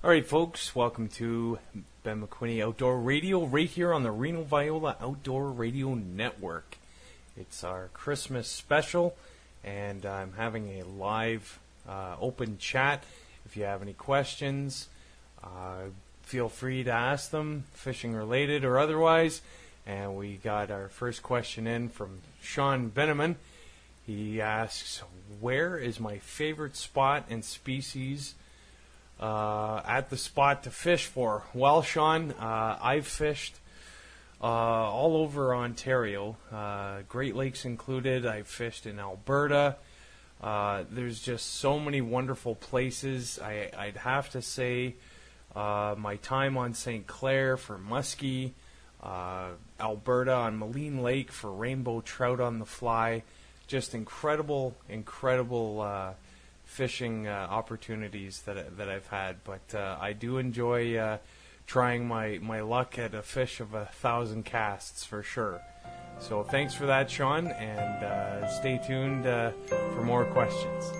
All right, folks, welcome to Ben McWhinney Outdoor Radio right here on the Reno Viola Outdoor Radio Network. It's our Christmas special, and I'm having a live open chat. If you have any questions, feel free to ask them, fishing related or otherwise. And we got our first question in from Sean Beneman. He asks, where is my favorite spot and species at the spot to fish for? Well, Sean, I've fished all over Ontario, Great Lakes included. I've fished in Alberta. There's just so many wonderful places. I'd have to say my time on St. Clair for muskie, Alberta on Moline Lake for rainbow trout on the fly. Just incredible fishing opportunities that I've had, but I do enjoy trying my luck at a fish of 1,000 casts for sure. So thanks for that, Sean, and stay tuned for more questions.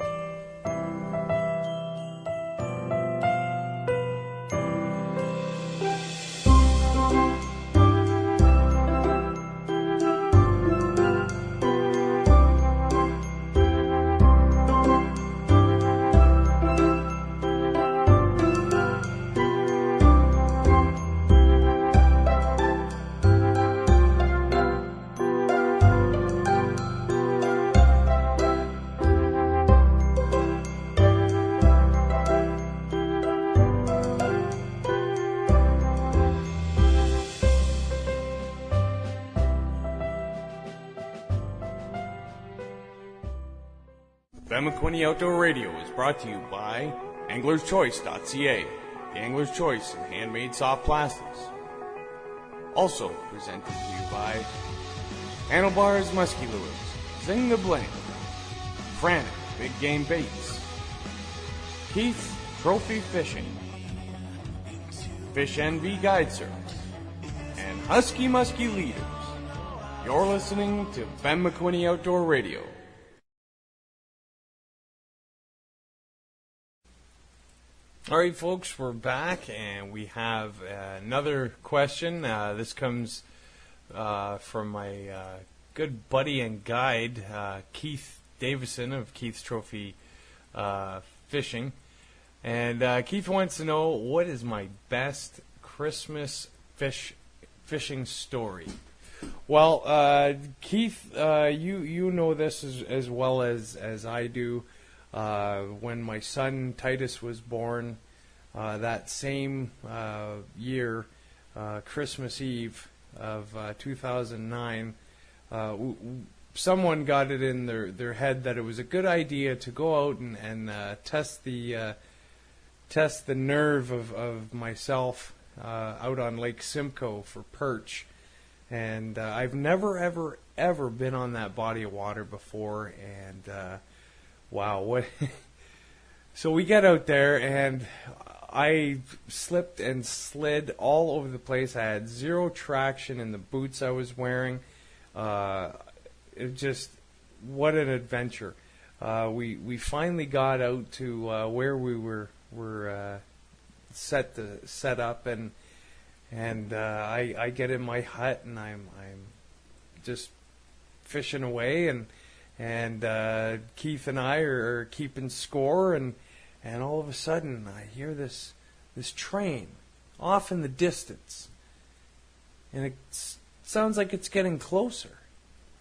Ben McWhinney Outdoor Radio is brought to you by anglerschoice.ca, the Angler's Choice in handmade soft plastics. Also presented to you by Handlebars Musky Lures, Zing the Bling, Frantic Big Game Baits, Keith Trophy Fishing, Fish NV Guide Service, and Husky Musky Leaders. You're listening to Ben McWhinney Outdoor Radio. All right, folks, we're back, and we have another question. This comes from my good buddy and guide, Keith Davison of Keith's Trophy Fishing. And Keith wants to know, what is my best Christmas fishing story? Well, Keith, you know this as well as I do. When my son Titus was born, that same year, Christmas Eve of 2009, someone got it in their head that it was a good idea to go out and test the nerve of myself out on Lake Simcoe for perch. And I've never ever been on that body of water before, and wow, what? So we get out there, and I slipped and slid all over the place. I had zero traction in the boots I was wearing. It just, what an adventure. We finally got out to where we were set up, and I get in my hut, and I'm just fishing away, and Keith and I are keeping score, and all of a sudden I hear this train off in the distance, and it sounds like it's getting closer.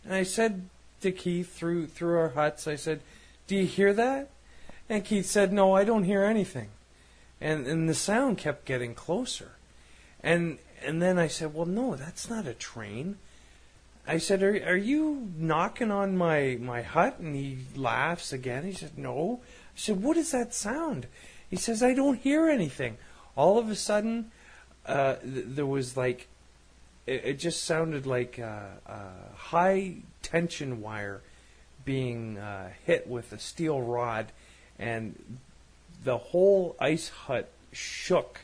And I said to Keith through our huts, I said, "Do you hear that?" And Keith said, "No, I don't hear anything." And the sound kept getting closer. And then I said, "Well, no, that's not a train." I said, are you knocking on my hut? And he laughs again. He said, "No." I said, "What is that sound?" He says, "I don't hear anything." All of a sudden, there was like, it just sounded like high tension wire being hit with a steel rod, and the whole ice hut shook,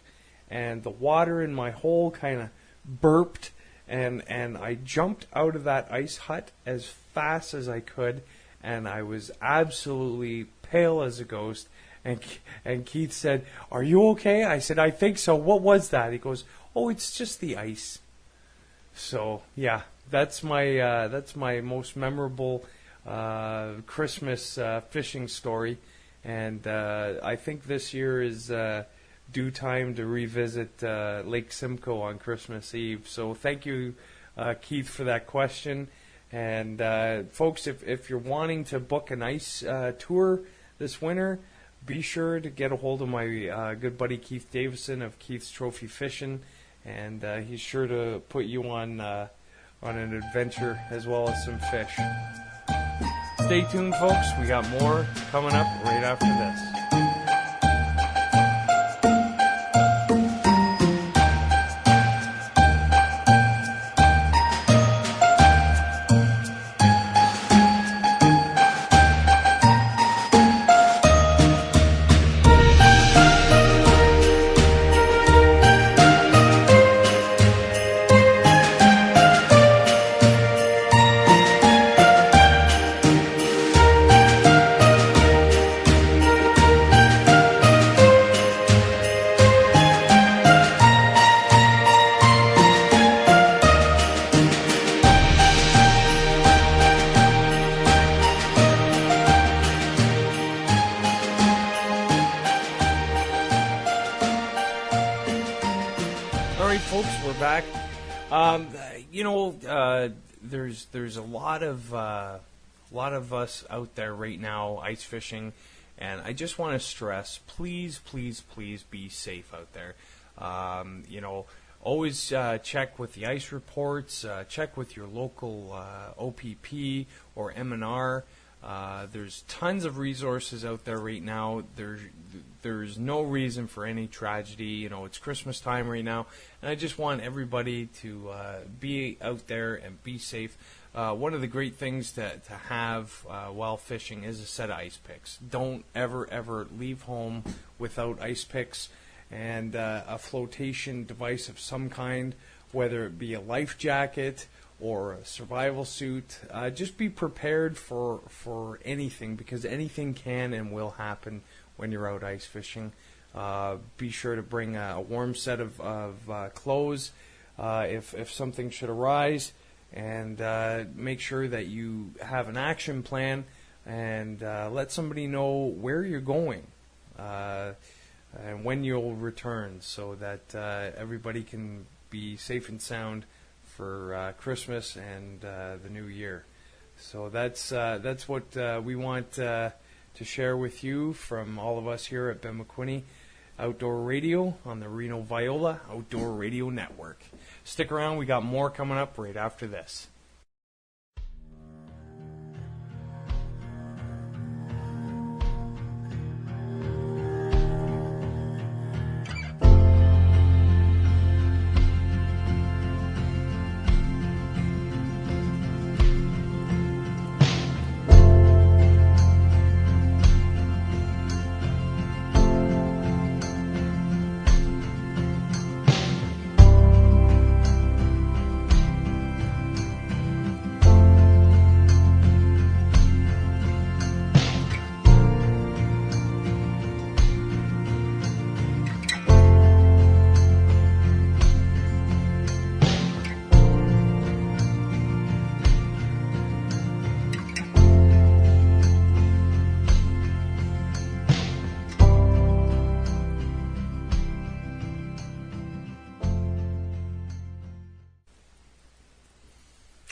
and the water in my hole kind of burped. And I jumped out of that ice hut as fast as I could, and I was absolutely pale as a ghost. and Keith said, "Are you okay?" I said, "I think so. What was that?" He goes, "Oh, it's just the ice." So yeah, that's my most memorable Christmas fishing story, and I think this year is due time to revisit Lake Simcoe on Christmas Eve. So thank you, Keith, for that question. And folks, if you're wanting to book an ice tour this winter, be sure to get a hold of my good buddy Keith Davison of Keith's Trophy Fishing, and he's sure to put you on an adventure as well as some fish. Stay tuned, folks. We got more coming up right after this. Folks, we're back. There's a lot of us out there right now ice fishing, and I just want to stress, please be safe out there. Always check with the ice reports. Check with your local OPP or M&R. There's tons of resources out there right now. There's no reason for any tragedy. It's Christmas time right now, and I just want everybody to be out there and be safe. One of the great things to have while fishing is a set of ice picks. Don't ever leave home without ice picks and a flotation device of some kind, whether it be a life jacket or a survival suit. Just be prepared for anything, because anything can and will happen when you're out ice fishing. Be sure to bring a warm set of clothes if something should arise, and make sure that you have an action plan, and let somebody know where you're going and when you'll return, so that everybody can be safe and sound for Christmas and the new year. So that's what we want to share with you from all of us here at Ben McWhinney Outdoor Radio on the Reno Viola Outdoor Radio Network. Stick around, we got more coming up right after this.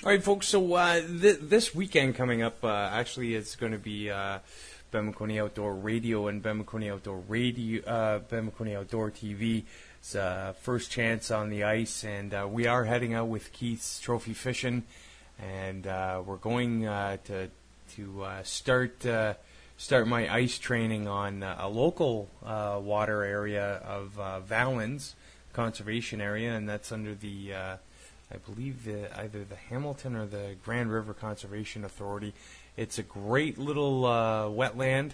All right, folks, so this weekend coming up, actually it's going to be Ben McWhinney Outdoor Radio and Ben McWhinney Outdoor TV. It's first chance on the ice, and we are heading out with Keith's Trophy Fishing, and we're going to start my ice training on a local water area of Valens Conservation Area, and that's under the I believe either the Hamilton or the Grand River Conservation Authority. It's a great little wetland,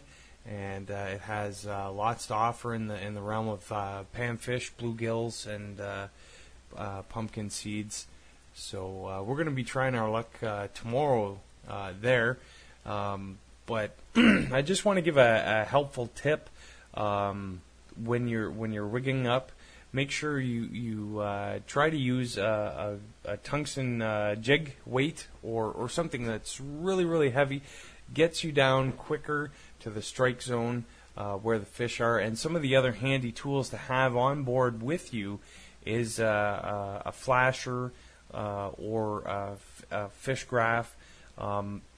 and it has lots to offer in the realm of panfish, bluegills, and pumpkin seeds. So we're going to be trying our luck tomorrow there. But I just want to give a helpful tip when you're rigging up, make sure you try to use a tungsten jig weight or something that's really, really heavy. Gets you down quicker to the strike zone where the fish are. And some of the other handy tools to have on board with you is a flasher or a fish graph.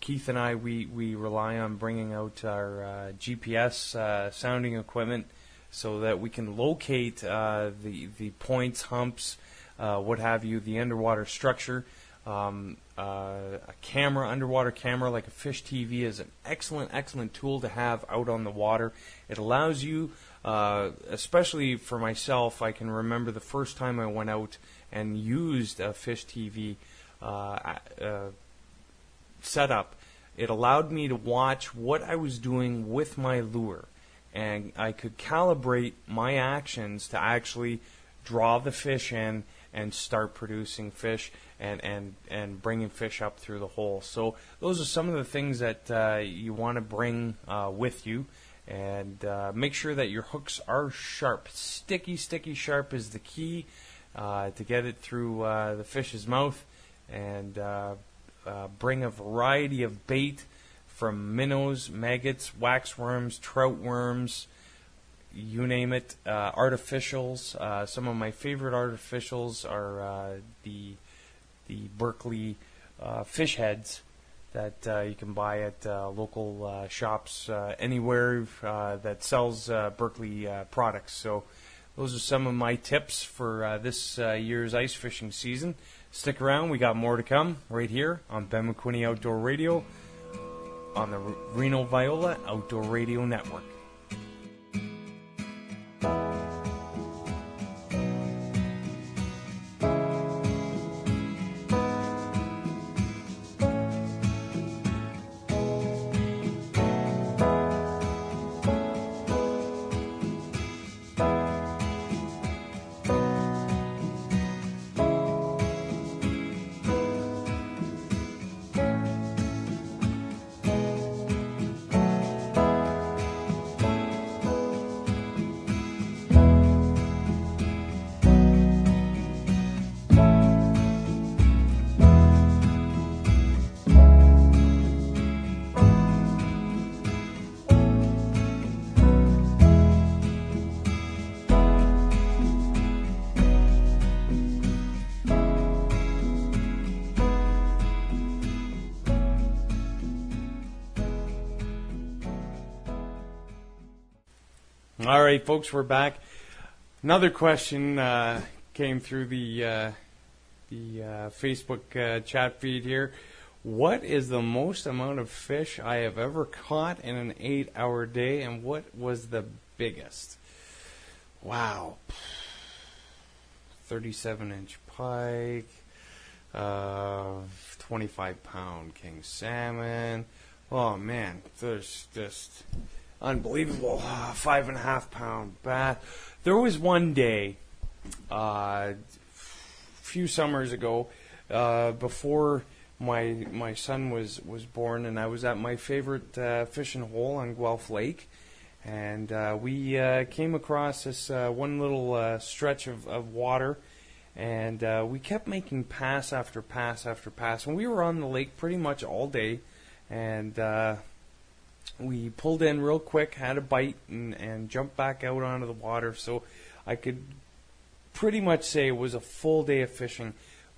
Keith and I, we rely on bringing out our GPS sounding equipment so that we can locate the points, humps, what have you, the underwater structure. A camera, underwater camera like a fish TV is an excellent tool to have out on the water. It allows you, especially for myself, I can remember the first time I went out and used a fish TV setup. It allowed me to watch what I was doing with my lure, and I could calibrate my actions to actually draw the fish in and start producing fish and bringing fish up through the hole. So those are some of the things that you want to bring with you, and make sure that your hooks are sharp. Sticky sharp is the key to get it through the fish's mouth, and bring a variety of bait from minnows, maggots, waxworms, trout worms, you name it, artificials. Some of my favorite artificials are the Berkeley fish heads that you can buy at local shops anywhere that sells Berkeley products. So those are some of my tips for this year's ice fishing season. Stick around, we got more to come right here on Ben McWhinney Outdoor Radio on the Reno Viola Outdoor Radio Network. All right, folks, we're back. Another question came through the Facebook chat feed here. What is the most amount of fish I have ever caught in an 8-hour day, and what was the biggest? Wow. 37-inch pike, 25-pound king salmon. Oh, man, there's just unbelievable. 5.5-pound bass. There was one day, a few summers ago, before my son was born, and I was at my favorite fishing hole on Guelph Lake, and we came across this one little stretch of water, and we kept making pass after pass after pass, and we were on the lake pretty much all day, and we pulled in real quick, had a bite, and jumped back out onto the water. So I could pretty much say it was a full day of fishing.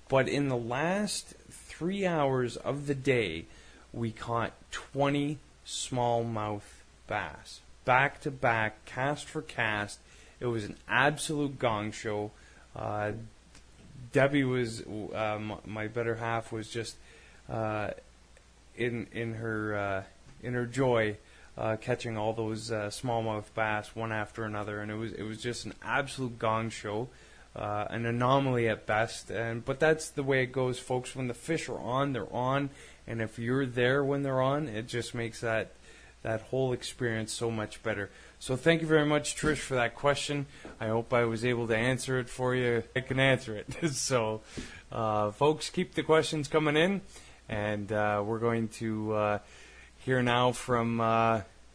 But in the last 3 hours of the day, we caught 20 smallmouth bass. Back to back, cast for cast. It was an absolute gong show. Debbie was, my better half, was just in her joy, catching all those smallmouth bass one after another, and it was just an absolute gong show, an anomaly at best. But that's the way it goes, folks. When the fish are on, they're on, and if you're there when they're on, it just makes that whole experience so much better. So thank you very much, Trish, for that question. I hope I was able to answer it for you. I can answer it. So, folks, keep the questions coming in, and we're going to hear now from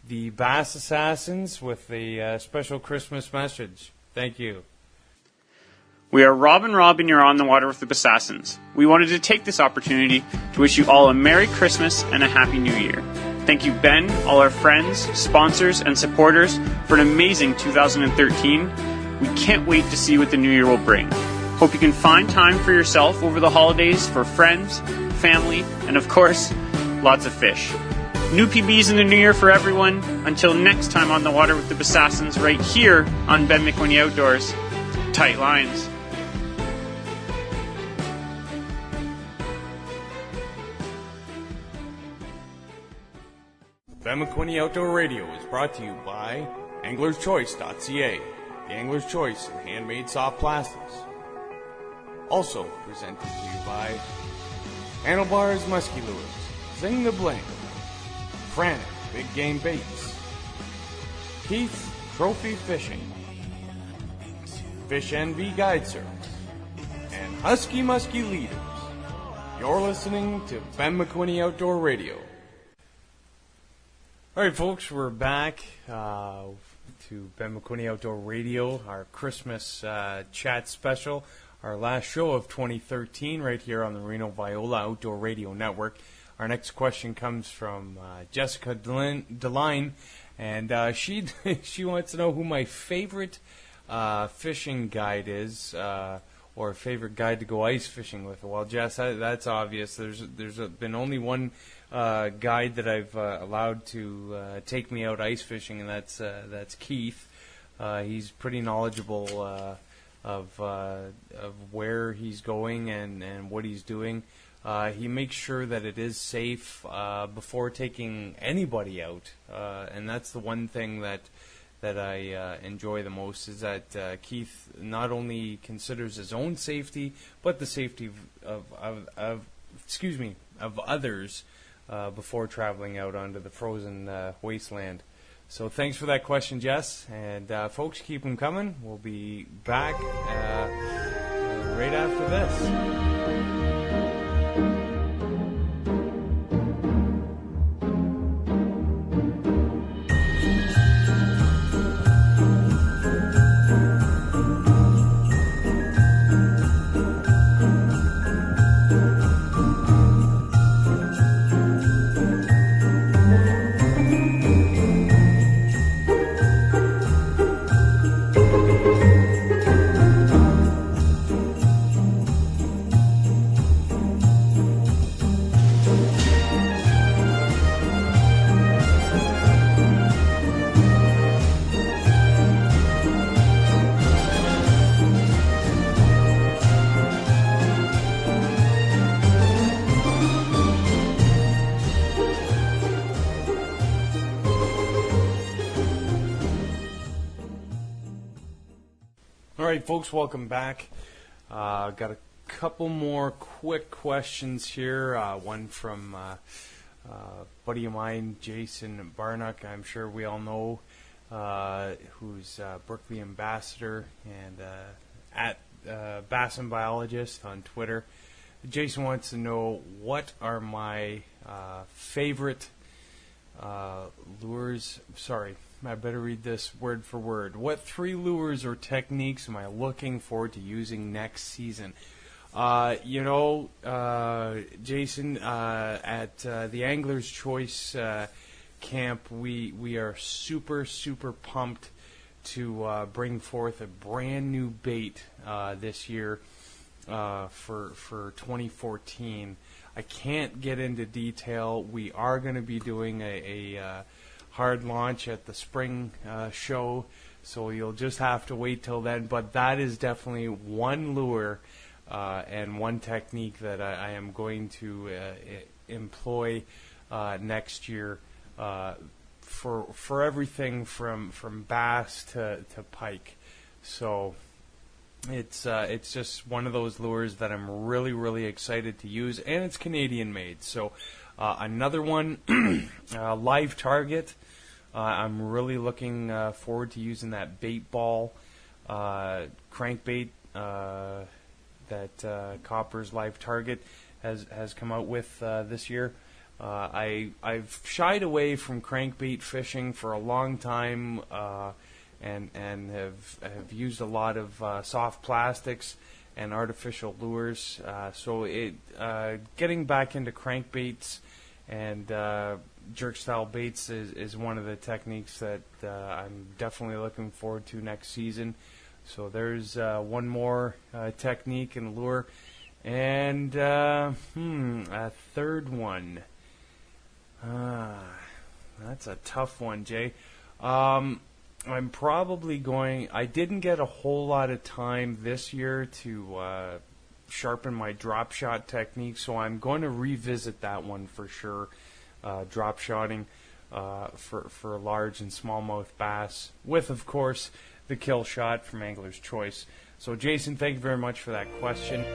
the Bass Assassins with a special Christmas message. Thank you. We are Rob and Rob, and you're on the water with the Assassins. We wanted to take this opportunity to wish you all a Merry Christmas and a Happy New Year. Thank you, Ben, all our friends, sponsors, and supporters for an amazing 2013. We can't wait to see what the new year will bring. Hope you can find time for yourself over the holidays for friends, family, and of course, lots of fish. New PBs in the new year for everyone. Until next time on the water with the Assassins, right here on Ben McWhinney Outdoors. Tight lines. Ben McWhinney Outdoor Radio is brought to you by anglerschoice.ca, the Angler's Choice in handmade soft plastics. Also presented to you by Handlebars Musky Lures, Zing the Bling, Frantic Big Game Baits, Keith Trophy Fishing, Fish NV Guide Service, and Husky Musky Leaders. You're listening to Ben McWhinney Outdoor Radio. All right, folks, we're back to Ben McWhinney Outdoor Radio, our Christmas chat special, our last show of 2013 right here on the Reno Viola Outdoor Radio Network. Our next question comes from Jessica Deline, and she wants to know who my favorite fishing guide is, or favorite guide to go ice fishing with. Well, Jess, that's obvious. There's been only one guide that I've allowed to take me out ice fishing, and that's Keith. He's pretty knowledgeable of where he's going and what he's doing. He makes sure that it is safe before taking anybody out, and that's the one thing that I enjoy the most, is that Keith not only considers his own safety, but the safety of others before traveling out onto the frozen wasteland. So thanks for that question, Jess. And folks, keep them coming. We'll be back right after this. All right, folks, welcome back. Got a couple more quick questions here. One from a buddy of mine, Jason Barnock, I'm sure we all know, who's Berkeley ambassador and at Bass and Biologist on Twitter. Jason wants to know, what are my favorite lures? Sorry, I better read this word for word. What 3 lures or techniques am I looking forward to using next season? Jason, at the Angler's Choice camp, we are super pumped to bring forth a brand new bait this year for 2014. I can't get into detail. We are going to be doing a hard launch at the spring show, so you'll just have to wait till then. But that is definitely one lure and one technique that I am going to employ next year for everything from bass to pike. So it's just one of those lures that I'm really excited to use, and it's Canadian made. So another one, live target. I'm really looking forward to using that bait ball crankbait that Copper's Live Target has come out with this year. I've shied away from crankbait fishing for a long time, and have used a lot of soft plastics and artificial lures. So getting back into crankbaits and jerk style baits is one of the techniques that I'm definitely looking forward to next season. So there's one more technique and lure, and a third one. That's a tough one, Jay. I'm probably going. I didn't get a whole lot of time this year to sharpen my drop shot technique, so I'm going to revisit that one for sure. Drop shotting for large and smallmouth bass, with, of course, the kill shot from Angler's Choice. So, Jason, thank you very much for that question.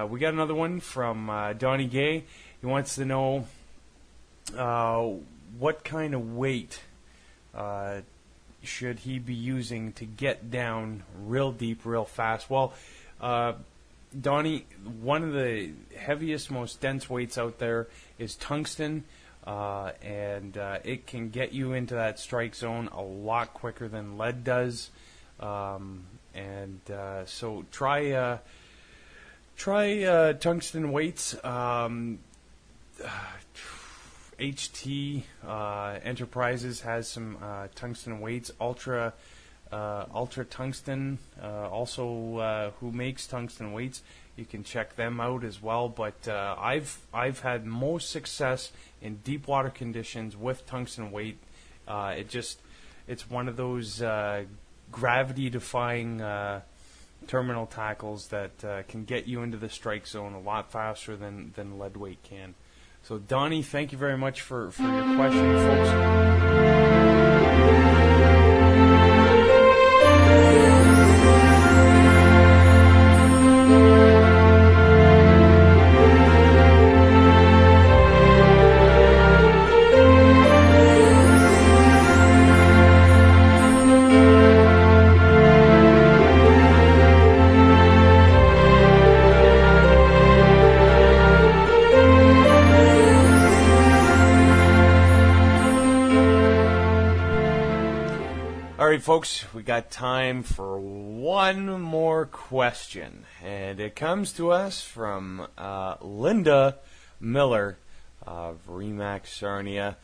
We got another one from Donnie Gay. He wants to know what kind of weight should he be using to get down real deep, real fast. Well, Donnie, one of the heaviest, most dense weights out there is tungsten, and it can get you into that strike zone a lot quicker than lead does. So try tungsten weights. HT Enterprises has some tungsten weights. Ultra Tungsten, also who makes tungsten weights. You can check them out as well. But I've had most success in deep water conditions with tungsten weight. It's one of those gravity-defying terminal tackles that can get you into the strike zone a lot faster than lead weight can. So, Donnie, thank you very much for your question, folks. All right, folks, we got time for one more question, and it comes to us from Linda Miller of Remax Sarnia.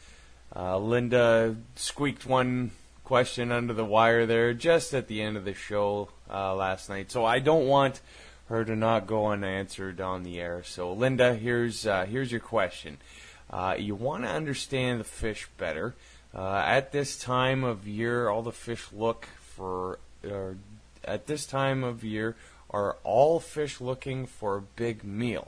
Linda squeaked one question under the wire there just at the end of the show last night, so I don't want her to not go unanswered on the air. So, Linda, here's your question. You want to understand the fish better. At this time of year, all the fish look for. At this time of year, are all fish looking for a big meal?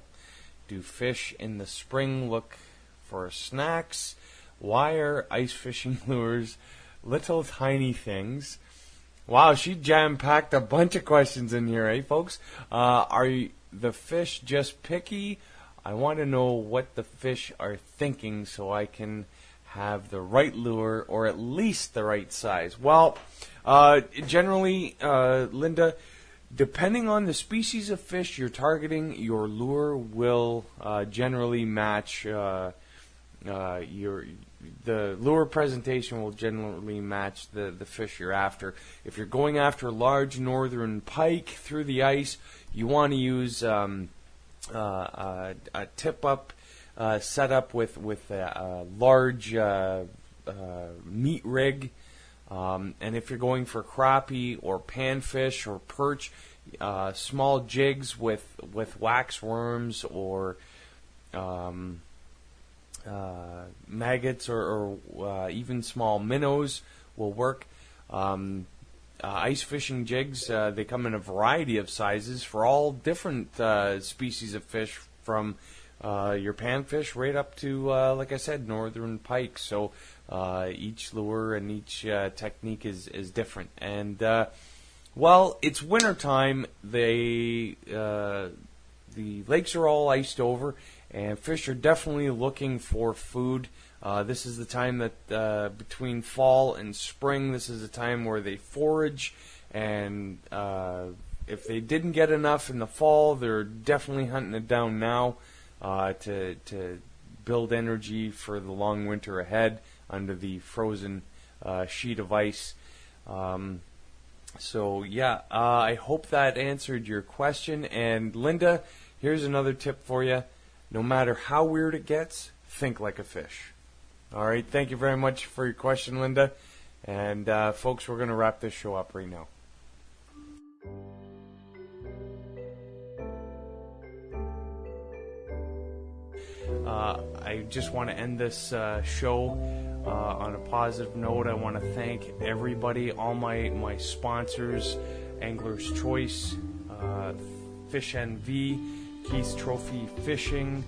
Do fish in the spring look for snacks? Why are ice fishing lures little tiny things? Wow, she jam-packed a bunch of questions in here, eh, folks? Are the fish just picky? I want to know what the fish are thinking so I can have the right lure, or at least the right size. Well, generally, Linda, depending on the species of fish you're targeting, your lure will generally match the lure presentation will generally match the fish you're after. If you're going after large northern pike through the ice, you want to use a tip-up setup with a large meat rig. And if you're going for crappie or panfish or perch, small jigs with wax worms or maggots or even small minnows will work. Ice fishing jigs, they come in a variety of sizes for all different species of fish, from your panfish right up to, like I said, northern pike. So each lure and each technique is different. And well, it's wintertime. The lakes are all iced over, and fish are definitely looking for food. This is the time that between fall and spring, this is the time where they forage, and if they didn't get enough in the fall, they're definitely hunting it down now to build energy for the long winter ahead under the frozen sheet of ice. So yeah, I hope that answered your question. And Linda, here's another tip for you. No matter how weird it gets, think like a fish. All right, thank you very much for your question, Linda. And folks, we're going to wrap this show up right now. I just want to end this show on a positive note. I want to thank everybody, all my sponsors, Angler's Choice, Fish NV, Keith's Trophy Fishing,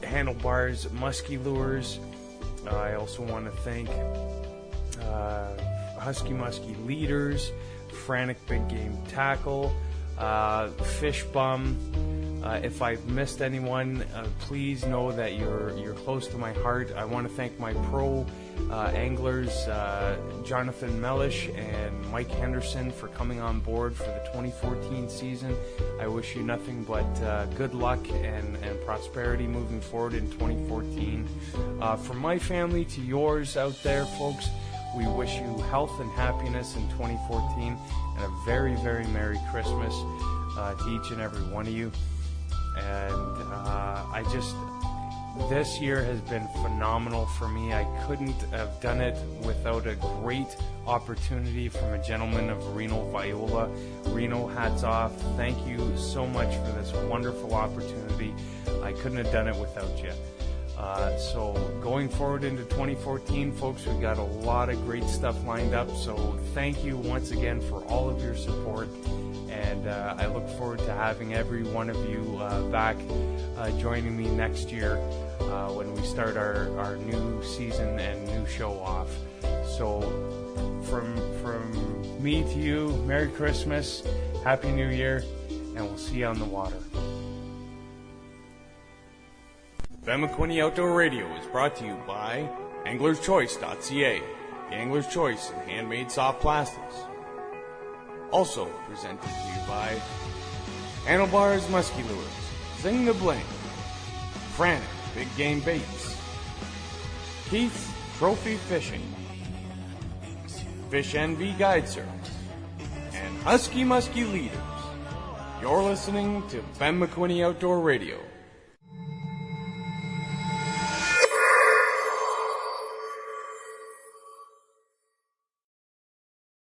Handlebars Musky Lures. I also want to thank Husky Musky Leaders, Frantic Big Game Tackle, Fish Bum. If I've missed anyone, please know that you're close to my heart. I want to thank my pro anglers, Jonathan Mellish and Mike Henderson, for coming on board for the 2014 season. I wish you nothing but good luck and prosperity moving forward in 2014. From my family to yours out there, folks, we wish you health and happiness in 2014 and a very, very Merry Christmas to each and every one of you. And this year has been phenomenal for me. I couldn't have done it without a great opportunity from a gentleman of Reno, Viola. Reno, hats off. Thank you so much for this wonderful opportunity. I couldn't have done it without you. So going forward into 2014, folks, we've got a lot of great stuff lined up. So thank you once again for all of your support. And I look forward to having every one of you back joining me next year when we start our new season and new show off. So from me to you, Merry Christmas, Happy New Year, and we'll see you on the water. Ben McWhinney Outdoor Radio is brought to you by anglerschoice.ca, the Angler's Choice in handmade soft plastics. Also presented to you by Handlebars Musky Lures, Zing the Bling, Frantic Big Game Baits, Keith's Trophy Fishing, Fish NV Guide Service, and Husky Musky Leaders. You're listening to Ben McWhinney Outdoor Radio.